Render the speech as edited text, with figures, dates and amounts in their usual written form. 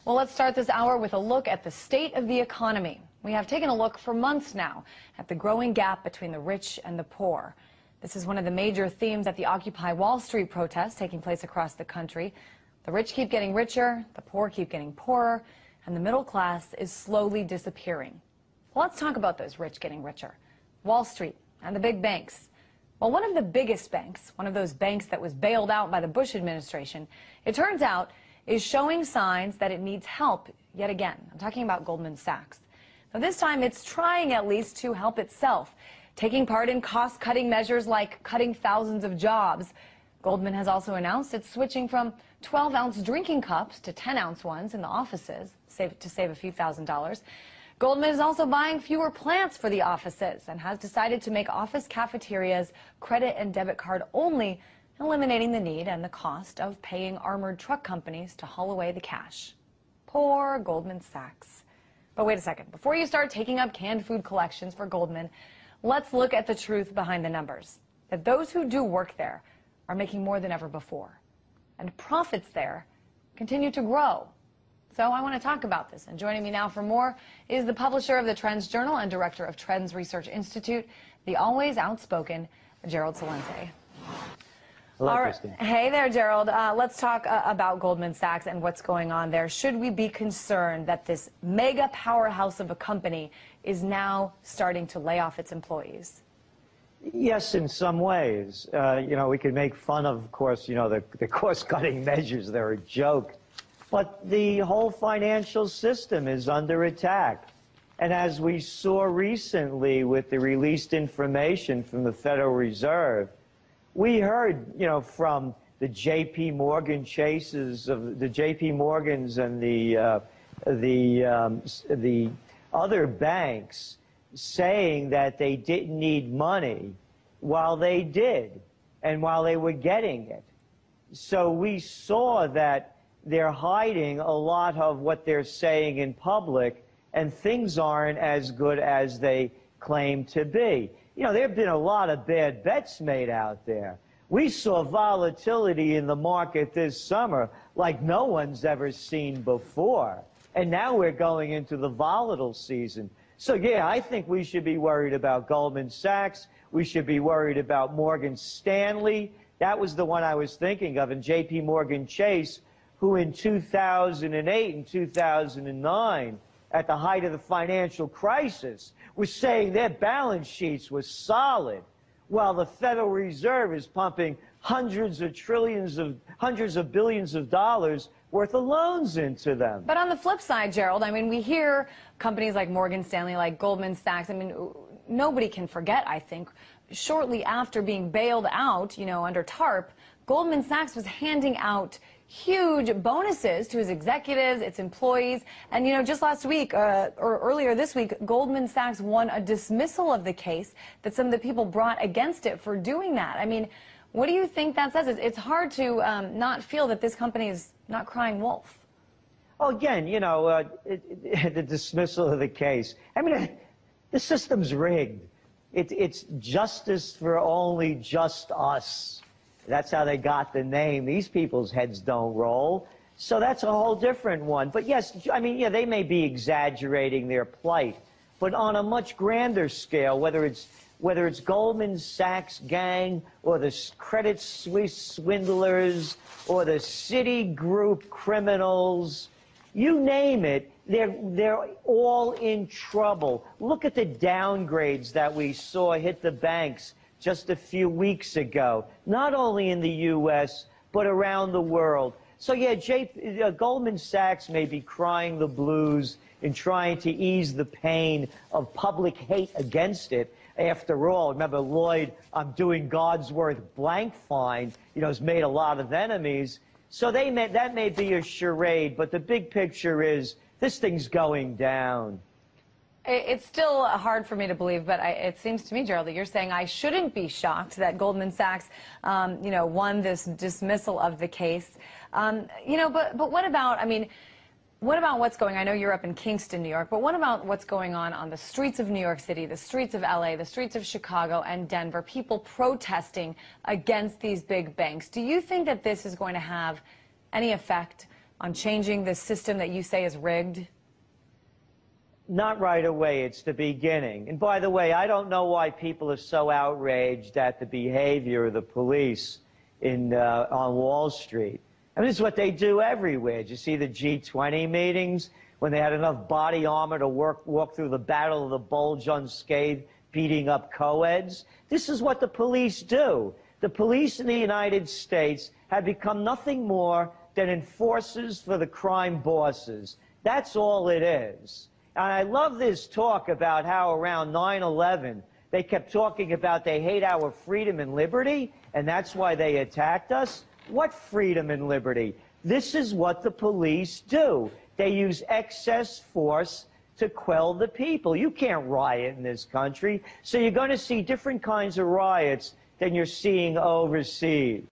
Well, let's start this hour with a look at the state of the economy. We have taken a look for months now at the growing gap between the rich and the poor. This is one of the major themes at the Occupy Wall Street protests taking place across the country. The rich keep getting richer, the poor keep getting poorer, and the middle class is slowly disappearing. Well, let's talk about those rich getting richer. Wall Street and the big banks. Well, one of the biggest banks, one of those banks that was bailed out by the Bush administration, it turns out is showing signs that it needs help yet again. I'm talking about Goldman Sachs. Now, this time it's trying at least to help itself, taking part in cost-cutting measures like cutting thousands of jobs. Goldman has also announced it's switching from 12-ounce drinking cups to 10-ounce ones in the offices to save a few $1,000s. Goldman is also buying fewer plants for the offices and has decided to make office cafeterias credit and debit card only, eliminating the need and the cost of paying armored truck companies to haul away the cash. Poor Goldman Sachs. But wait a second. Before you start taking up canned food collections for Goldman, let's look at the truth behind the numbers. That those who do work there are making more than ever before. And profits there continue to grow. So I want to talk about this. And joining me now for more is the publisher of the Trends Journal and director of Trends Research Institute, the always outspoken Gerald Celente. Hello, All right. Christine. Hey there, Gerald. Let's talk about Goldman Sachs and what's going on there. Should we be concerned that this mega powerhouse of a company is now starting to lay off its employees? Yes, in some ways. We can make fun of course, the cost-cutting measures. They're a joke. But the whole financial system is under attack. And as we saw recently with the released information from the Federal Reserve, we heard, from the J.P. Morgan Chases, of the J.P. Morgans and the other banks saying that they didn't need money while they did and while they were getting it. So we saw that they're hiding a lot of what they're saying in public, and things aren't as good as they claim to be. There have been a lot of bad bets made out there. We saw volatility in the market this summer like no one's ever seen before. And now we're going into the volatile season. So, yeah, I think we should be worried about Goldman Sachs. We should be worried about Morgan Stanley. That was the one I was thinking of, and J.P. Morgan Chase, who in 2008 and 2009, at the height of the financial crisis, was saying their balance sheets were solid, while the Federal Reserve is pumping hundreds of billions of dollars worth of loans into them. But on the flip side, Gerald, we hear companies like Morgan Stanley, like Goldman Sachs, nobody can forget, I think, shortly after being bailed out, under TARP, Goldman Sachs was handing out huge bonuses to his executives, its employees, and just last week, or earlier this week, Goldman Sachs won a dismissal of the case that some of the people brought against it for doing that. What do you think that says? It's hard to not feel that this company is not crying wolf. Well, again, the dismissal of the case. The system's rigged. It's justice for only just us. That's how they got the name. These people's heads don't roll. So that's a whole different one. But yes, they may be exaggerating their plight. But on a much grander scale, whether it's Goldman Sachs gang or the Credit Suisse swindlers or the Citigroup criminals, you name it, they're all in trouble. Look at the downgrades that we saw hit the banks just a few weeks ago, not only in the U.S., but around the world. So, yeah, Goldman Sachs may be crying the blues in trying to ease the pain of public hate against it. After all, remember Lloyd, I'm doing God's worth blank fine, has made a lot of enemies. So that may be a charade, but the big picture is this thing's going down. It's still hard for me to believe, but it seems to me, Gerald, that you're saying I shouldn't be shocked that Goldman Sachs, won this dismissal of the case. But what about, what about what's going on? I know you're up in Kingston, New York, but what about what's going on the streets of New York City, the streets of LA, the streets of Chicago and Denver, people protesting against these big banks? Do you think that this is going to have any effect on changing this system that you say is rigged? Not right away. It's the beginning. And by the way, I don't know why people are so outraged at the behavior of the police on Wall Street. I mean, this is what they do everywhere. Did you see the G20 meetings when they had enough body armor to walk through the Battle of the Bulge unscathed, beating up co-eds? This is what the police do. The police in the United States have become nothing more than enforcers for the crime bosses. That's all it is. And I love this talk about how around 9/11, they kept talking about they hate our freedom and liberty, and that's why they attacked us. What freedom and liberty? This is what the police do. They use excess force to quell the people. You can't riot in this country, so you're going to see different kinds of riots than you're seeing overseas.